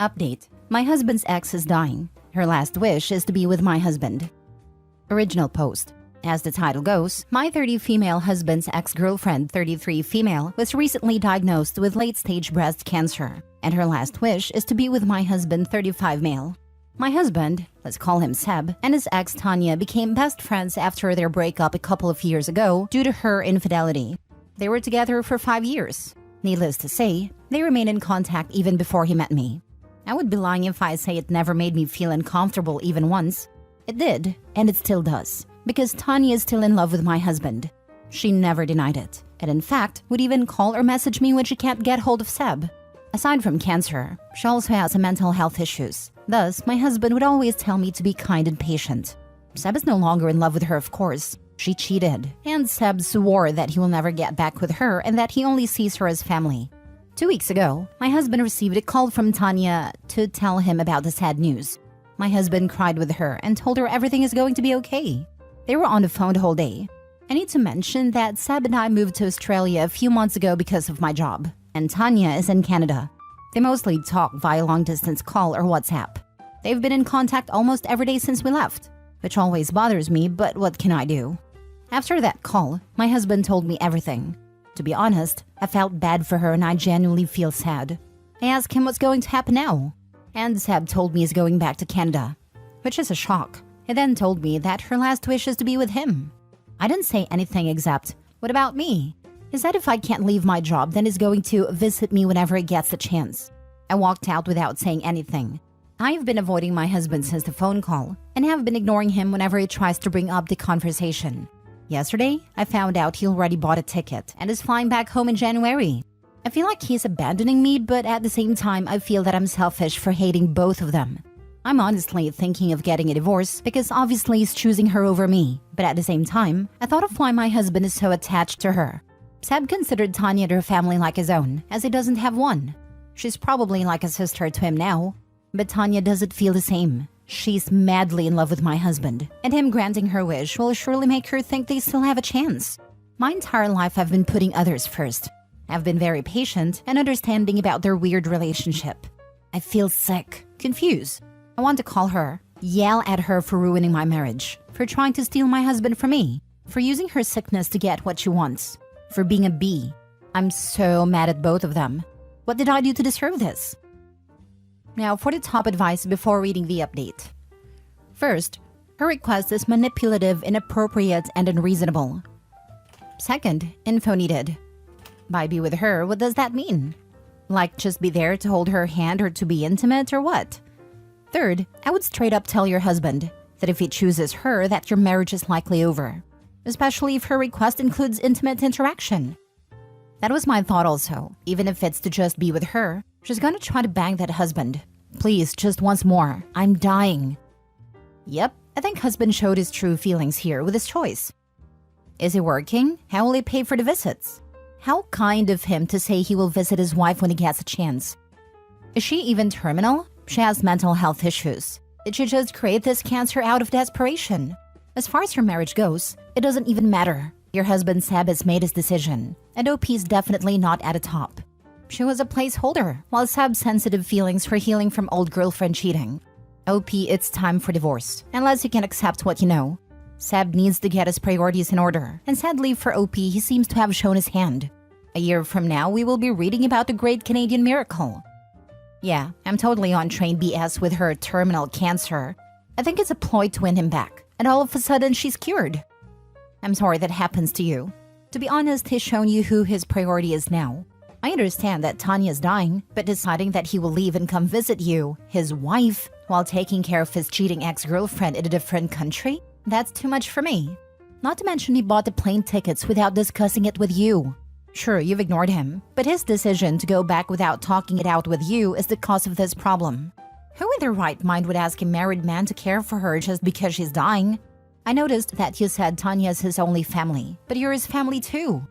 Update. My husband's ex is dying. Her last wish is to be with my husband. Original post. As the title goes, my 30 female husband's ex-girlfriend, 33 female, was recently diagnosed with late-stage breast cancer, and her last wish is to be with my husband, 35 male. My husband, let's call him Seb, and his ex Tanya became best friends after their breakup a couple of years ago due to her infidelity. They were together for 5 years. Needless to say, they remained in contact even before he met me. I would be lying if I say it never made me feel uncomfortable even once. It did, and it still does, because Tanya is still in love with my husband. She never denied it, and in fact, would even call or message me when she can't get hold of Seb. Aside from cancer, she also has mental health issues. Thus, my husband would always tell me to be kind and patient. Seb is no longer in love with her, of course. She cheated, and Seb swore that he will never get back with her and that he only sees her as family. 2 weeks ago, my husband received a call from Tanya to tell him about the sad news. My husband cried with her and told her everything is going to be okay. They were on the phone the whole day. I need to mention that Seb and I moved to Australia a few months ago because of my job, and Tanya is in Canada. They mostly talk via long-distance call or WhatsApp. They've been in contact almost every day since we left, which always bothers me, but what can I do? After that call, my husband told me everything. To be honest, I felt bad for her and I genuinely feel sad. I asked him what's going to happen now, and Seb told me he's going back to Canada, which is a shock. He then told me that her last wish is to be with him. I didn't say anything except, what about me? He said if I can't leave my job, then he's going to visit me whenever he gets the chance. I walked out without saying anything. I've been avoiding my husband since the phone call, and have been ignoring him whenever he tries to bring up the conversation. Yesterday, I found out he already bought a ticket and is flying back home in January. I feel like he's abandoning me, but at the same time, I feel that I'm selfish for hating both of them. I'm honestly thinking of getting a divorce because obviously he's choosing her over me, but at the same time, I thought of why my husband is so attached to her. Seb considered Tanya and her family like his own, as he doesn't have one. She's probably like a sister to him now, but Tanya doesn't feel the same. She's madly in love with my husband, and him granting her wish will surely make her think they still have a chance. My entire life I've been putting others first. I've been very patient and understanding about their weird relationship. I feel sick, confused. I want to call her, yell at her for ruining my marriage, for trying to steal my husband from me, for using her sickness to get what she wants, for being a bee. I'm so mad at both of them. What did I do to deserve this? Now for the top advice before reading the update. First, her request is manipulative, inappropriate, and unreasonable. Second, info needed. By be with her, what does that mean? Like just be there to hold her hand or to be intimate or what? Third, I would straight up tell your husband that if he chooses her, that your marriage is likely over, especially if her request includes intimate interaction. That was my thought also. Even if it's to just be with her, she's gonna try to bang that husband. Please, just once more. I'm dying. Yep, I think husband showed his true feelings here with his choice. Is it working? How will he pay for the visits? How kind of him to say he will visit his wife when he gets a chance. Is she even terminal? She has mental health issues. Did she just create this cancer out of desperation? As far as her marriage goes, it doesn't even matter. Your husband Seb has made his decision, and OP's definitely not at the top. She was a placeholder, while Seb's sensitive feelings for healing from old girlfriend cheating. OP, it's time for divorce, unless you can accept what you know. Seb needs to get his priorities in order, and sadly for OP, he seems to have shown his hand. A year from now, we will be reading about the Great Canadian Miracle. Yeah, I'm totally on train BS with her terminal cancer. I think it's a ploy to win him back, and all of a sudden she's cured. I'm sorry that happens to you. To be honest, he's shown you who his priority is now. I understand that Tanya's dying, but deciding that he will leave and come visit you, his wife, while taking care of his cheating ex-girlfriend in a different country? That's too much for me. Not to mention he bought the plane tickets without discussing it with you. Sure, you've ignored him, but his decision to go back without talking it out with you is the cause of this problem. Who in their right mind would ask a married man to care for her just because she's dying? I noticed that you said Tanya's his only family, but you're his family too.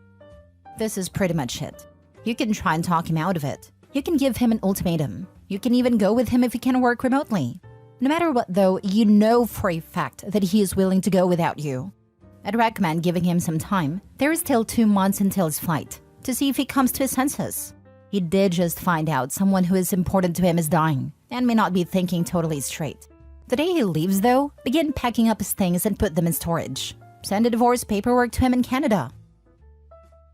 This is pretty much it. You can try and talk him out of it. You can give him an ultimatum. You can even go with him if he can work remotely. No matter what though, you know for a fact that he is willing to go without you. I'd recommend giving him some time. There is still 2 months until his flight, to see if he comes to his senses. He did just find out someone who is important to him is dying, and may not be thinking totally straight. The day he leaves, though, begin packing up his things and put them in storage. Send the divorce paperwork to him in Canada.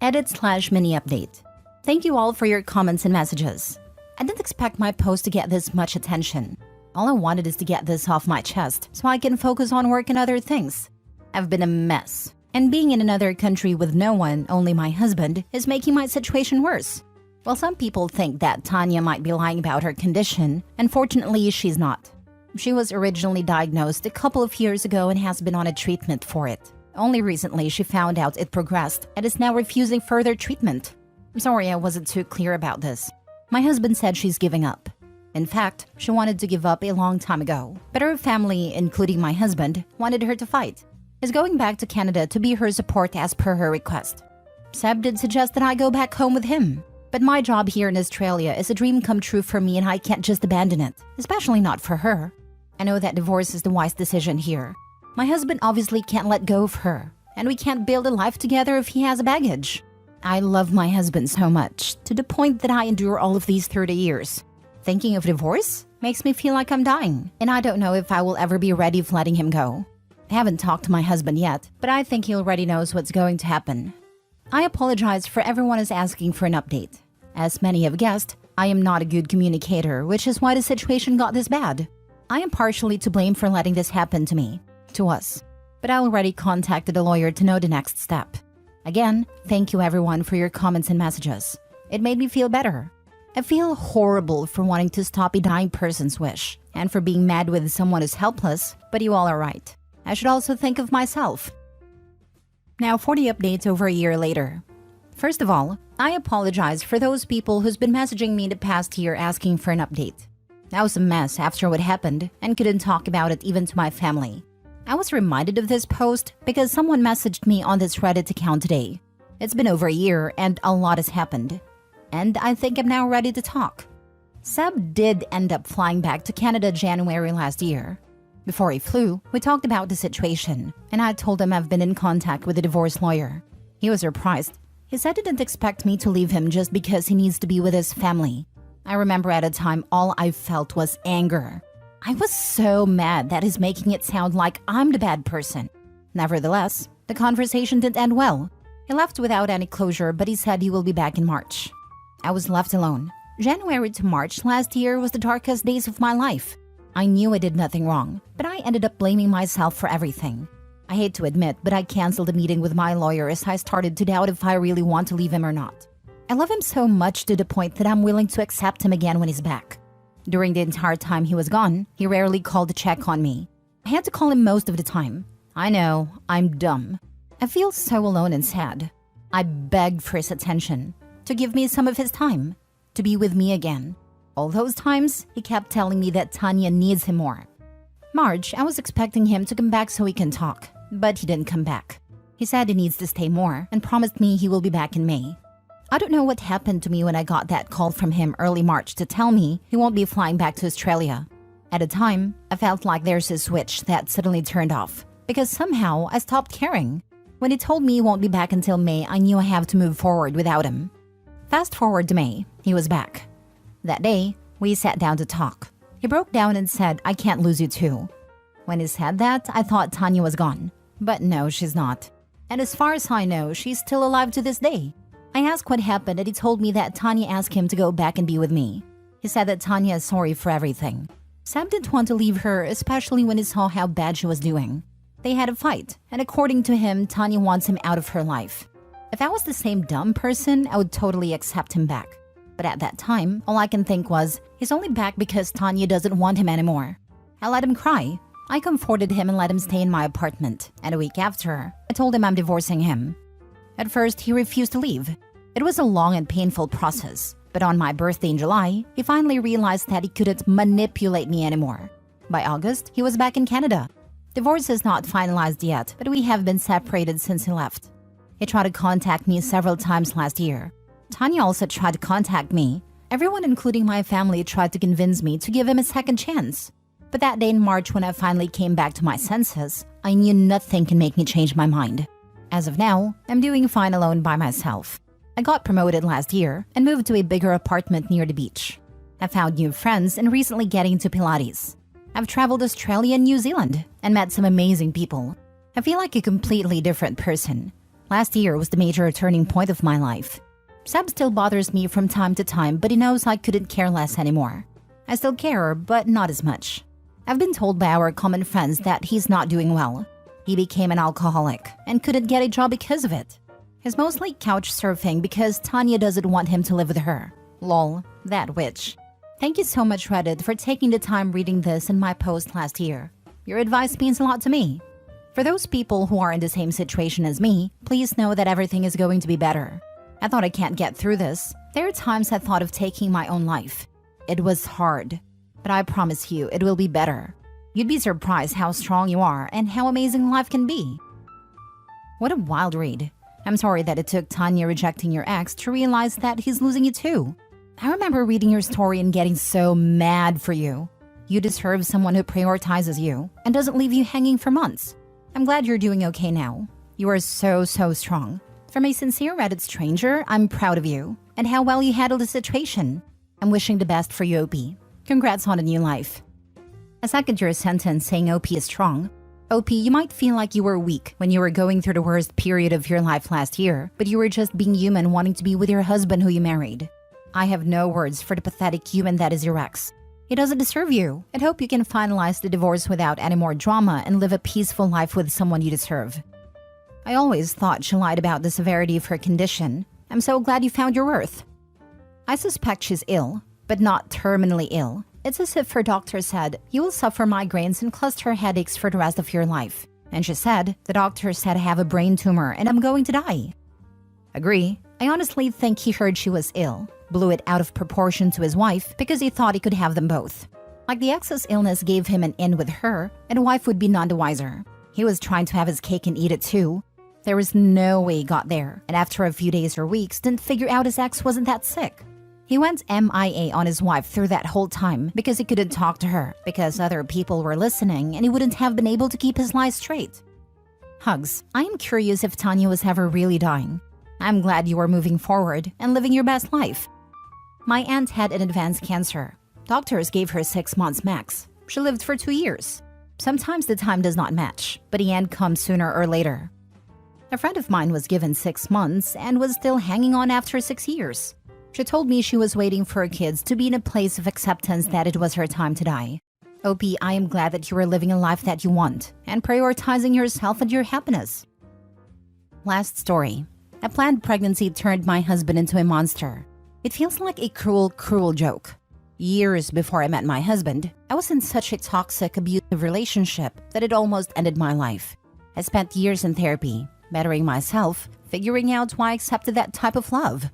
Edit/mini update. Thank you all for your comments and messages. I didn't expect my post to get this much attention. All I wanted is to get this off my chest so I can focus on work and other things. I've been a mess, and being in another country with no one, only my husband, is making my situation worse. While some people think that Tanya might be lying about her condition, unfortunately she's not. She was originally diagnosed a couple of years ago and has been on a treatment for it. Only recently she found out it progressed and is now refusing further treatment. I'm sorry I wasn't too clear about this. My husband said she's giving up. In fact, she wanted to give up a long time ago, but her family, including my husband, wanted her to fight. Is going back to Canada to be her support as per her request. Seb did suggest that I go back home with him, but my job here in Australia is a dream come true for me and I can't just abandon it, especially not for her. I know that divorce is the wise decision here. My husband obviously can't let go of her, and we can't build a life together if he has a baggage. I love my husband so much, to the point that I endure all of these 30 years. Thinking of divorce makes me feel like I'm dying, and I don't know if I will ever be ready for letting him go. I haven't talked to my husband yet, but I think he already knows what's going to happen. I apologize for everyone who's asking for an update. As many have guessed, I am not a good communicator, which is why the situation got this bad. I am partially to blame for letting this happen to me, to us, but I already contacted a lawyer to know the next step. Again, thank you everyone for your comments and messages. It made me feel better. I feel horrible for wanting to stop a dying person's wish, and for being mad with someone who's helpless, but you all are right. I should also think of myself. Now 40 updates over a year later. First of all, I apologize for those people who's been messaging me the past year asking for an update. I was a mess after what happened and couldn't talk about it even to my family. I was reminded of this post because someone messaged me on this Reddit account today. It's been over a year and a lot has happened. And I think I'm now ready to talk. Seb did end up flying back to Canada January last year. Before he flew, we talked about the situation, and I told him I've been in contact with a divorce lawyer. He was surprised. He said he didn't expect me to leave him just because he needs to be with his family. I remember at a time all I felt was anger. I was so mad that he's making it sound like I'm the bad person. Nevertheless, the conversation didn't end well. He left without any closure, but he said he will be back in March. I was left alone. January to March last year was the darkest days of my life. I knew I did nothing wrong, but I ended up blaming myself for everything. I hate to admit, but I canceled a meeting with my lawyer as I started to doubt if I really want to leave him or not. I love him so much to the point that I'm willing to accept him again when he's back. During the entire time he was gone, he rarely called to check on me. I had to call him most of the time. I know, I'm dumb. I feel so alone and sad. I begged for his attention, to give me some of his time, to be with me again. All those times, he kept telling me that Tanya needs him more. March, I was expecting him to come back so we can talk, but he didn't come back. He said he needs to stay more and promised me he will be back in May. I don't know what happened to me when I got that call from him early March to tell me he won't be flying back to Australia. At the time, I felt like there's a switch that suddenly turned off, because somehow I stopped caring. When he told me he won't be back until May, I knew I have to move forward without him. Fast forward to May, he was back. That day, we sat down to talk. He broke down and said, "I can't lose you too." When he said that, I thought Tanya was gone. But no, she's not. And as far as I know, she's still alive to this day. I asked what happened and he told me that Tanya asked him to go back and be with me. He said that Tanya is sorry for everything. Sam didn't want to leave her, especially when he saw how bad she was doing. They had a fight, and according to him, Tanya wants him out of her life. If I was the same dumb person, I would totally accept him back. But at that time, all I can think was, he's only back because Tanya doesn't want him anymore. I let him cry. I comforted him and let him stay in my apartment, and a week after, I told him I'm divorcing him. At first, he refused to leave. It was a long and painful process, but on my birthday in July, he finally realized that he couldn't manipulate me anymore. By August, he was back in Canada. Divorce is not finalized yet, but we have been separated since he left. He tried to contact me several times last year. Tanya also tried to contact me. Everyone, including my family, tried to convince me to give him a second chance. But that day in March, when I finally came back to my senses, I knew nothing can make me change my mind. As of now, I'm doing fine alone by myself. I got promoted last year and moved to a bigger apartment near the beach. I've found new friends and recently getting into Pilates. I've traveled Australia and New Zealand and met some amazing people. I feel like a completely different person. Last year was the major turning point of my life. Seb still bothers me from time to time, but he knows I couldn't care less anymore. I still care, but not as much. I've been told by our common friends that he's not doing well. He became an alcoholic and couldn't get a job because of it. He's mostly couch surfing because Tanya doesn't want him to live with her. Lol, that witch. Thank you so much, Reddit, for taking the time reading this in my post last year. Your advice means a lot to me. For those people who are in the same situation as me, please know that everything is going to be better. I thought I can't get through this. There are times I thought of taking my own life. It was hard, but I promise you it will be better. You'd be surprised how strong you are and how amazing life can be. What a wild read. I'm sorry that it took Tanya rejecting your ex to realize that he's losing you too. I remember reading your story and getting so mad for you. You deserve someone who prioritizes you and doesn't leave you hanging for months. I'm glad you're doing okay now. You are so strong. From a sincere Reddit stranger, I'm proud of you and how well you handled the situation. I'm wishing the best for you, OP. Congrats on a new life. I second your sentence saying OP is strong. OP, you might feel like you were weak when you were going through the worst period of your life last year, but you were just being human wanting to be with your husband who you married. I have no words for the pathetic human that is your ex. He doesn't deserve you, and hope you can finalize the divorce without any more drama and live a peaceful life with someone you deserve. I always thought she lied about the severity of her condition. I'm so glad you found your worth. I suspect she's ill, but not terminally ill. It's as if her doctor said, you will suffer migraines and cluster headaches for the rest of your life. And she said, the doctor said I have a brain tumor and I'm going to die. Agree. I honestly think he heard she was ill, blew it out of proportion to his wife because he thought he could have them both. Like the ex's illness gave him an in with her, and wife would be none the wiser. He was trying to have his cake and eat it too. There was no way he got there, and after a few days or weeks, didn't figure out his ex wasn't that sick. He went MIA on his wife through that whole time because he couldn't talk to her, because other people were listening and he wouldn't have been able to keep his lies straight. Hugs. I am curious if Tanya was ever really dying. I'm glad you are moving forward and living your best life. My aunt had an advanced cancer. Doctors gave her 6 months max. She lived for 2 years. Sometimes the time does not match, but the end comes sooner or later. A friend of mine was given 6 months and was still hanging on after 6 years. She told me she was waiting for her kids to be in a place of acceptance that it was her time to die. OP, I am glad that you are living a life that you want and prioritizing yourself and your happiness. Last story. A planned pregnancy turned my husband into a monster. It feels like a cruel joke. Years before I met my husband, I was in such a toxic, abusive relationship that it almost ended my life. I spent years in therapy, bettering myself, figuring out why I accepted that type of love.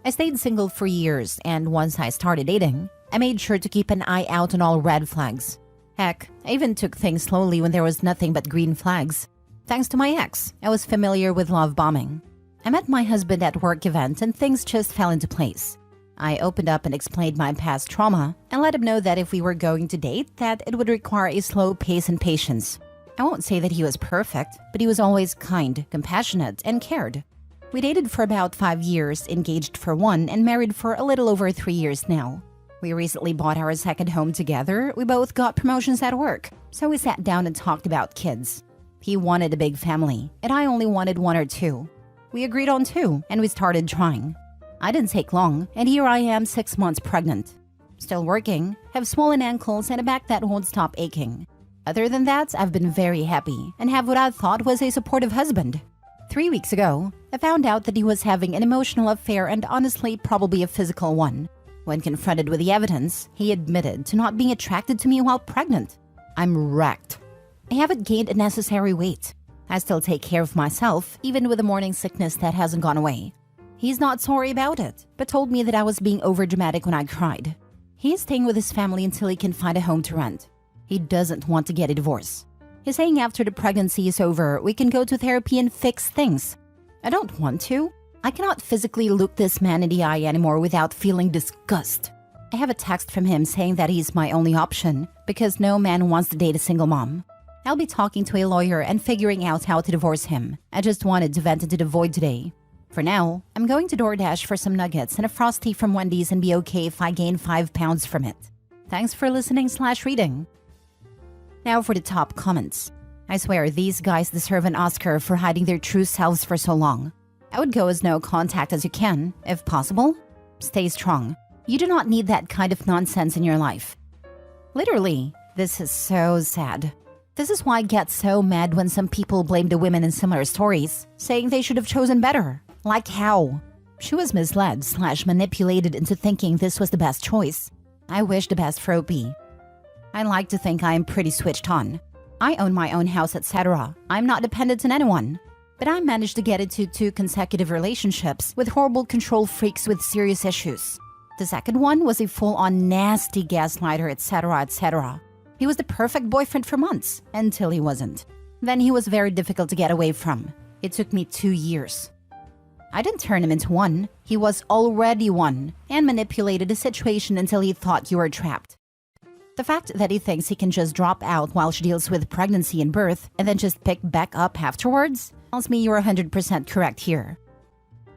I stayed single for years, and once I started dating, I made sure to keep an eye out on all red flags. Heck, I even took things slowly when there was nothing but green flags. Thanks to my ex, I was familiar with love bombing. I met my husband at work event and things just fell into place. I opened up and explained my past trauma and let him know that if we were going to date, that it would require a slow pace and patience. I won't say that he was perfect, but he was always kind, compassionate, and cared. We dated for about 5 years, engaged for 1, and married for a little over 3 years now. We recently bought our second home together. We both got promotions at work, so we sat down and talked about kids. He wanted a big family, and I only wanted 1 or 2. We agreed on 2, and we started trying. I didn't take long, and here I am 6 months pregnant. Still working, have swollen ankles and a back that won't stop aching. Other than that, I've been very happy and have what I thought was a supportive husband. 3 weeks ago, I found out that he was having an emotional affair and honestly probably a physical one. When confronted with the evidence, he admitted to not being attracted to me while pregnant. I'm wrecked. I haven't gained a necessary weight. I still take care of myself, even with a morning sickness that hasn't gone away. He's not sorry about it, but told me that I was being overdramatic when I cried. He is staying with his family until he can find a home to rent. He doesn't want to get a divorce. He's saying after the pregnancy is over, we can go to therapy and fix things. I don't want to. I cannot physically look this man in the eye anymore without feeling disgust. I have a text from him saying that he's my only option because no man wants to date a single mom. I'll be talking to a lawyer and figuring out how to divorce him. I just wanted to vent into the void today. For now, I'm going to DoorDash for some nuggets and a Frosty from Wendy's and be okay if I gain 5 pounds from it. Thanks for listening/reading. Now for the top comments. I swear these guys deserve an Oscar for hiding their true selves for so long. I would go as no contact as you can, if possible. Stay strong. You do not need that kind of nonsense in your life. Literally, this is so sad. This is why I get so mad when some people blame the women in similar stories, saying they should have chosen better. Like how? She was misled/manipulated into thinking this was the best choice. I wish the best for OP. I like to think I am pretty switched on. I own my own house, etc. I'm not dependent on anyone. But I managed to get into 2 consecutive relationships with horrible control freaks with serious issues. The second one was a full-on nasty gaslighter, etc., etc. He was the perfect boyfriend for months, until he wasn't. Then he was very difficult to get away from. It took me 2 years. I didn't turn him into one. He was already one, and manipulated the situation until he thought you were trapped. The fact that he thinks he can just drop out while she deals with pregnancy and birth, and then just pick back up afterwards, tells me you're 100% correct here.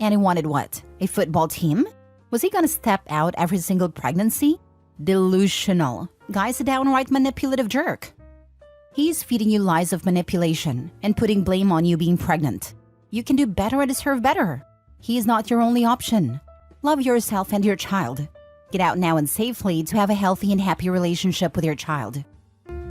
And he wanted what? A football team? Was he gonna step out every single pregnancy? Delusional. Guy's a downright manipulative jerk. He's feeding you lies of manipulation and putting blame on you being pregnant. You can do better and deserve better. He is not your only option. Love yourself and your child. Get out now and safely to have a healthy and happy relationship with your child.